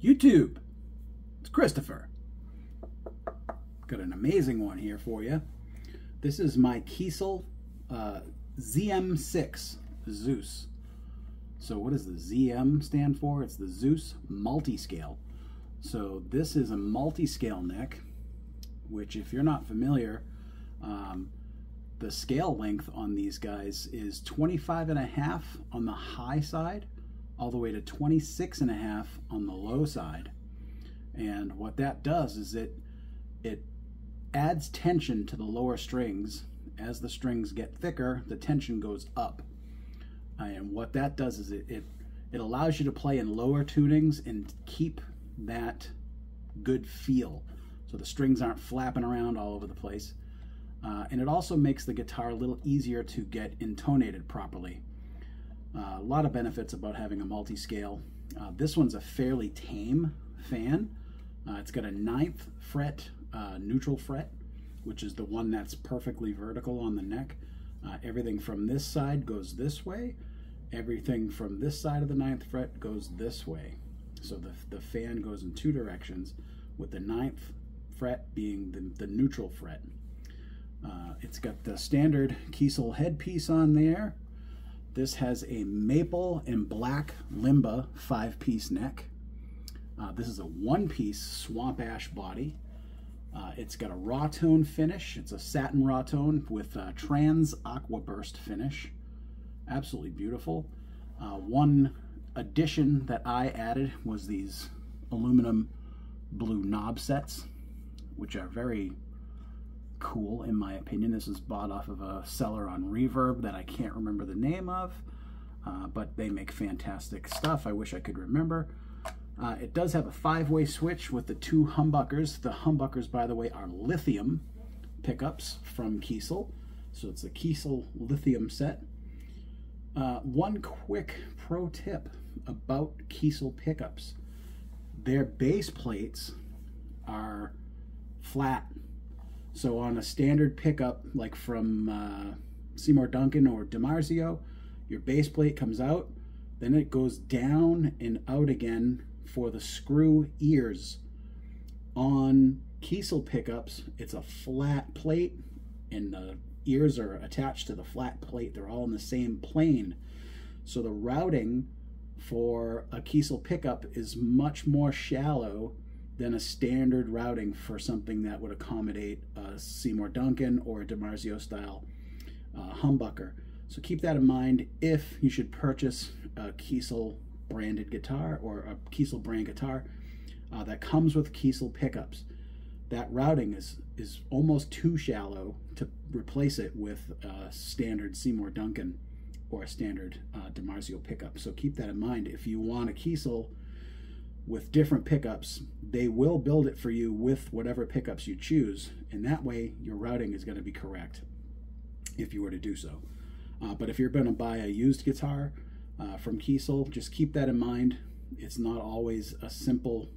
YouTube, it's Christopher. Got an amazing one here for you. This is my Kiesel ZM6 Zeus. So what does the ZM stand for? It's the Zeus Multiscale. So this is a multiscale neck, which if you're not familiar, the scale length on these guys is 25.5 on the high side, all the way to 26.5 on the low side. And what that does is it adds tension to the lower strings. As the strings get thicker, the tension goes up. And what that does is it allows you to play in lower tunings and keep that good feel. So the strings aren't flapping around all over the place. And it also makes the guitar a little easier to get intonated properly. A lot of benefits about having a multi-scale. This one's a fairly tame fan. It's got a 9th fret neutral fret, which is the one that's perfectly vertical on the neck. Everything from this side goes this way. Everything from this side of the 9th fret goes this way. So the fan goes in two directions, with the 9th fret being the neutral fret. It's got the standard Kiesel headpiece on there. This has a maple and black Limba 5-piece neck. This is a 1-piece swamp ash body. It's got a raw tone finish. It's a satin raw tone with a trans aqua burst finish. Absolutely beautiful. One addition that I added was these aluminum blue knob sets, which are very cool in my opinion. This is bought off of a seller on Reverb that I can't remember the name of, but they make fantastic stuff. I wish I could remember. It does have a 5-way switch with the 2 humbuckers. The humbuckers, by the way, are lithium pickups from Kiesel. So it's a Kiesel lithium set. One quick pro tip about Kiesel pickups. Their base plates are flat. So on a standard pickup, like from Seymour Duncan or DiMarzio, your base plate comes out, then it goes down and out again for the screw ears. On Kiesel pickups, it's a flat plate and the ears are attached to the flat plate. They're all in the same plane. So the routing for a Kiesel pickup is much more shallow than a standard routing for something that would accommodate a Seymour Duncan or a DiMarzio style humbucker. So keep that in mind if you should purchase a Kiesel branded guitar or a Kiesel brand guitar that comes with Kiesel pickups. That routing is almost too shallow to replace it with a standard Seymour Duncan or a standard DiMarzio pickup. So keep that in mind. If you want a Kiesel with different pickups, they will build it for you with whatever pickups you choose, and that way your routing is going to be correct if you were to do so. But if you're going to buy a used guitar from Kiesel, just keep that in mind. It's not always a simple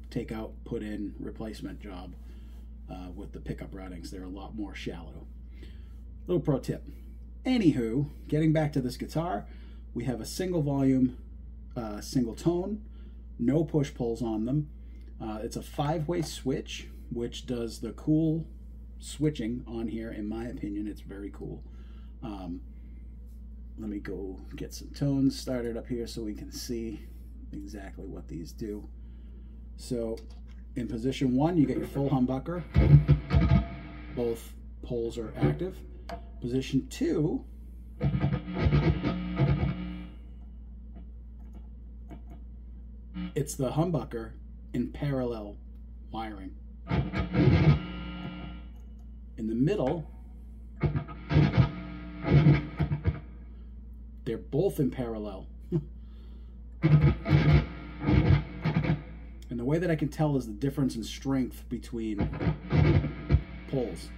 take out, put in replacement job with the pickup routings. They're a lot more shallow. Little pro tip. Anywho, getting back to this guitar, we have a single volume, single tone, no push pulls on them. It's a 5-way switch, which does the cool switching on here. In my opinion, it's very cool. Let me go get some tones started up here so we can see exactly what these do. So in position 1, you get your full humbucker. Both poles are active. Position 2, it's the humbucker in parallel wiring. In the middle, they're both in parallel. And the way that I can tell is the difference in strength between poles.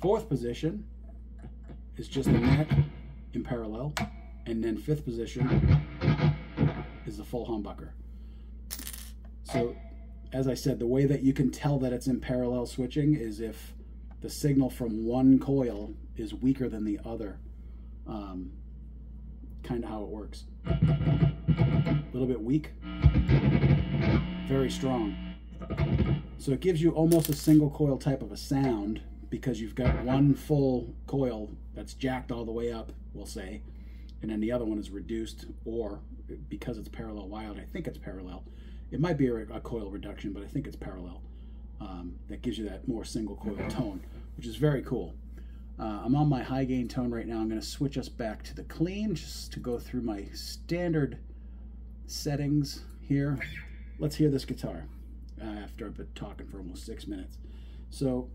4th position is just the neck in parallel, and then 5th position is the full humbucker. So as I said, the way that you can tell that it's in parallel switching is if the signal from one coil is weaker than the other. Kind of how it works. A little bit weak, very strong. So it gives you almost a single coil type of a sound because you've got one full coil that's jacked all the way up, we'll say, and then the other one is reduced, or because it's parallel wired, I think it's parallel. It might be a coil reduction, but I think it's parallel. That gives you that more single coil tone, which is very cool. I'm on my high gain tone right now. I'm going to switch us back to the clean just to go through my standard settings here. Let's hear this guitar after I've been talking for almost 6 minutes. So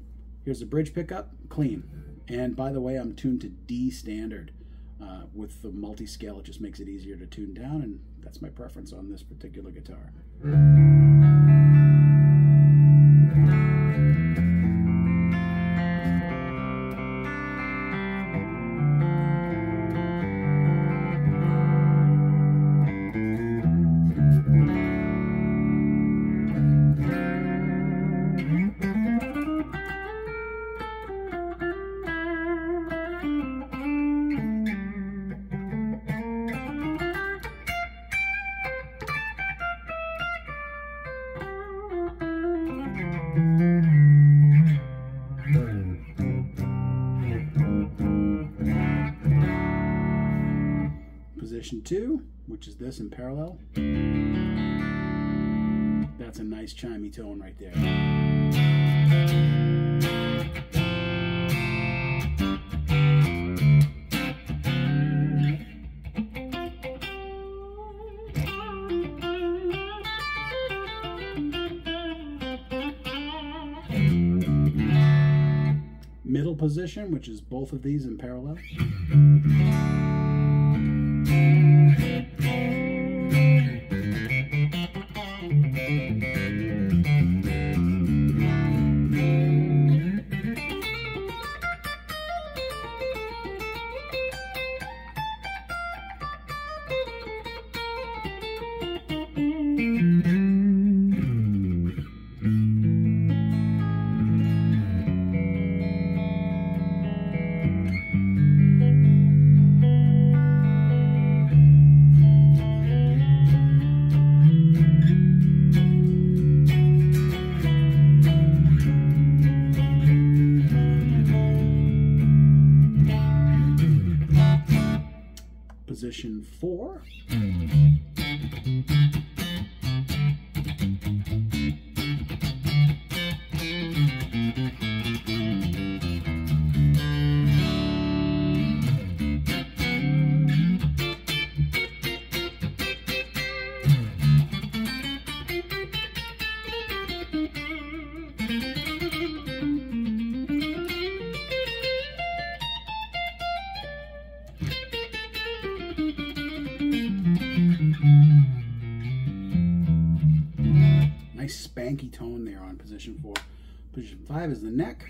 here's the bridge pickup, clean. And by the way, I'm tuned to D standard. With the multi-scale, it just makes it easier to tune down, and that's my preference on this particular guitar. Position 2, which is this in parallel. That's a nice chimey tone right there. Middle position, which is both of these in parallel. Position 4. Nice spanky tone there on position 4. Position 5 is the neck.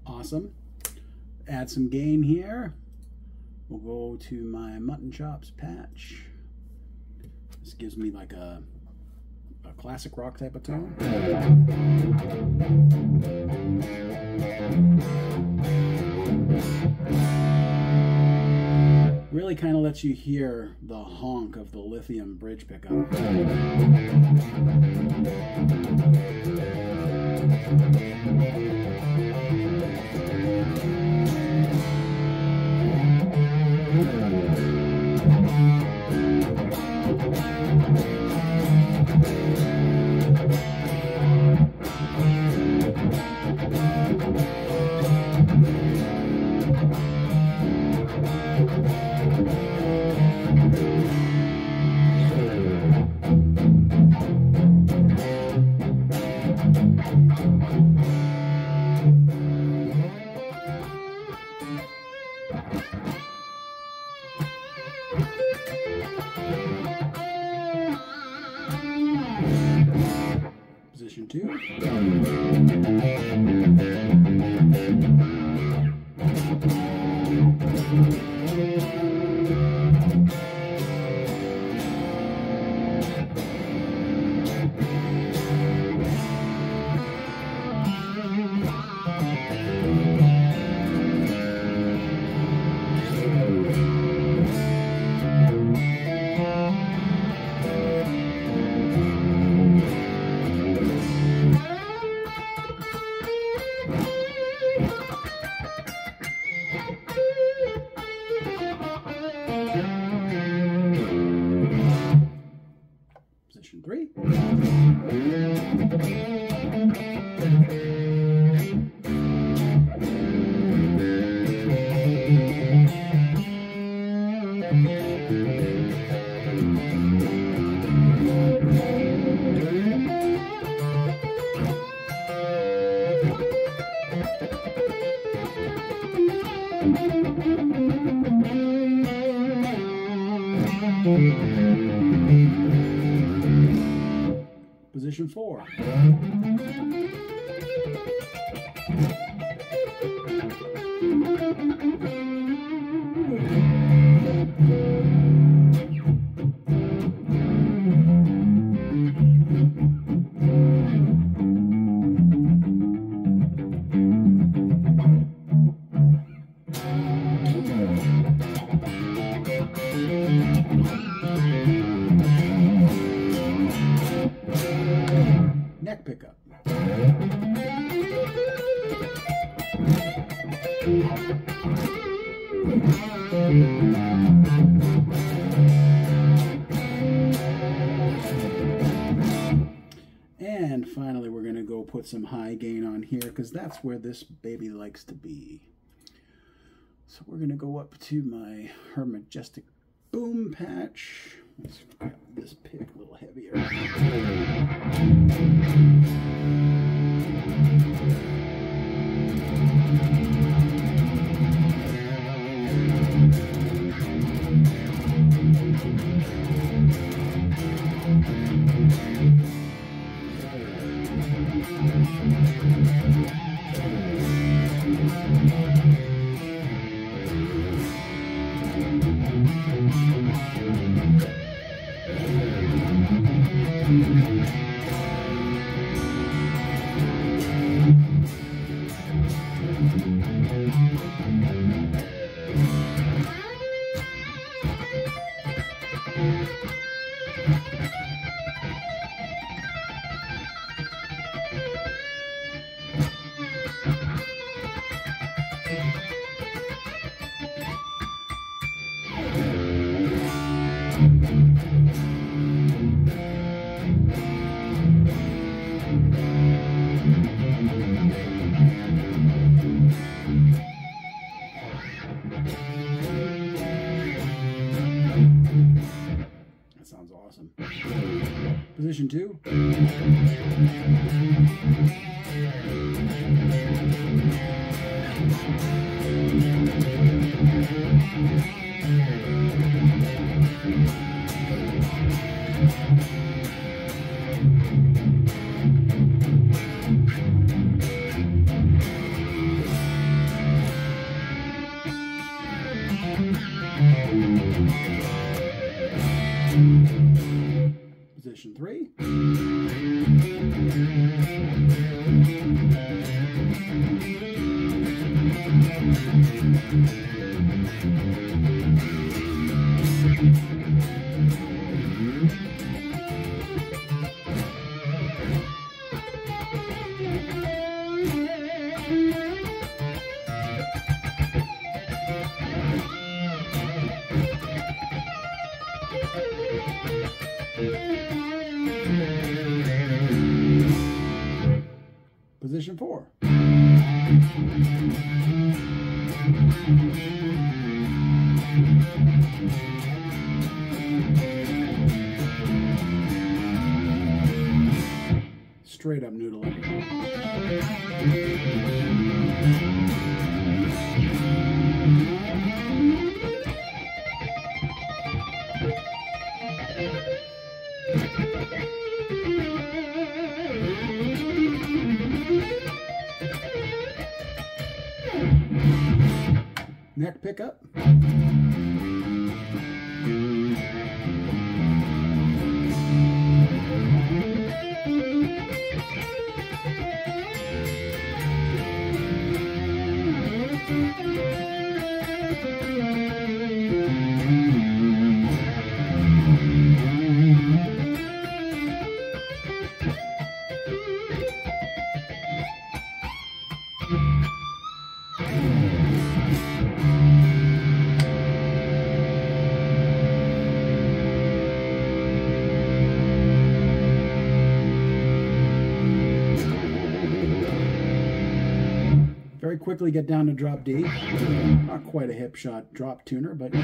Awesome. Add some gain here. We'll go to my mutton chops patch. This gives me like a classic rock type of tone. Really kind of lets you hear the honk of the lithium bridge pickup. 2. Position 3. Position 4. Neck pickup. And finally, we're going to go put some high gain on here because that's where this baby likes to be. So we're going to go up to her Majestic Boom patch. Let's grab this pick a little heavier. That sounds awesome. Position 2. Position 3. Position 4. Straight up noodling. neck pickup. Very quickly get down to drop D. Not quite a hip shot drop tuner, but you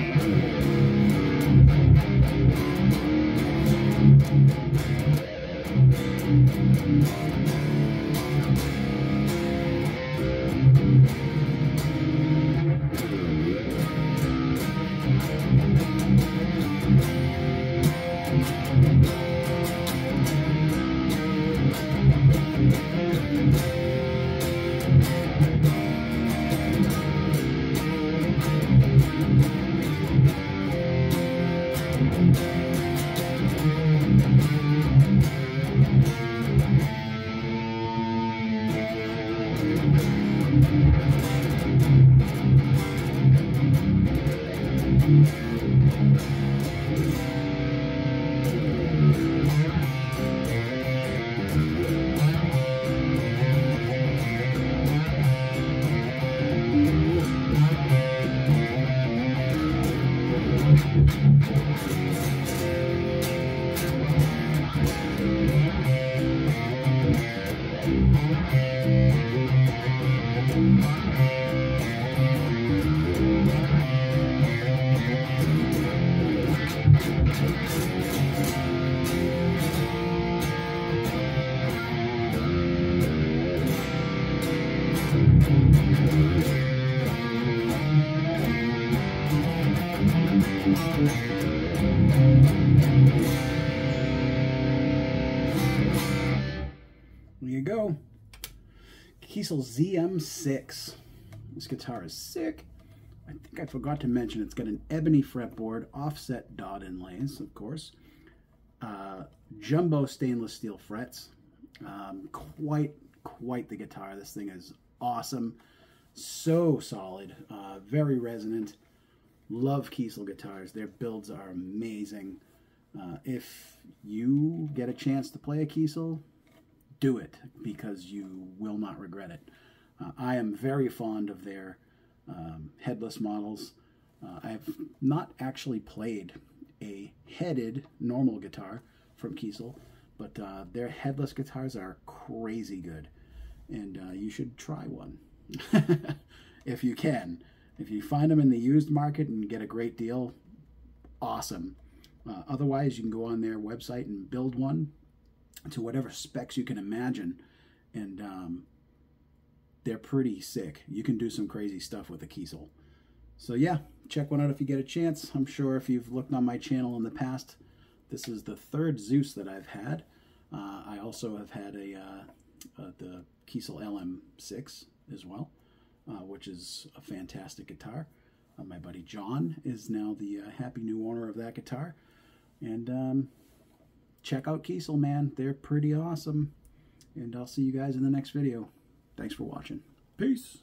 there you go. Kiesel ZM6. This guitar is sick. I think I forgot to mention it's got an ebony fretboard, offset dot inlays, of course. Jumbo stainless steel frets. Quite the guitar. This thing is awesome. So solid. Very resonant. Love Kiesel guitars. Their builds are amazing. If you get a chance to play a Kiesel, do it, because you will not regret it. I am very fond of their headless models. I've not actually played a headed normal guitar from Kiesel, but their headless guitars are crazy good, and you should try one if you can. If you find them in the used market and get a great deal, awesome. Otherwise, you can go on their website and build one to whatever specs you can imagine, and they're pretty sick. You can do some crazy stuff with a Kiesel. So yeah, check one out if you get a chance. I'm sure if you've looked on my channel in the past, this is the third Zeus that I've had. I also have had the Kiesel LM6 as well, which is a fantastic guitar. My buddy John is now the happy new owner of that guitar. And check out Kiesel, man. They're pretty awesome. And I'll see you guys in the next video. Thanks for watching. Peace.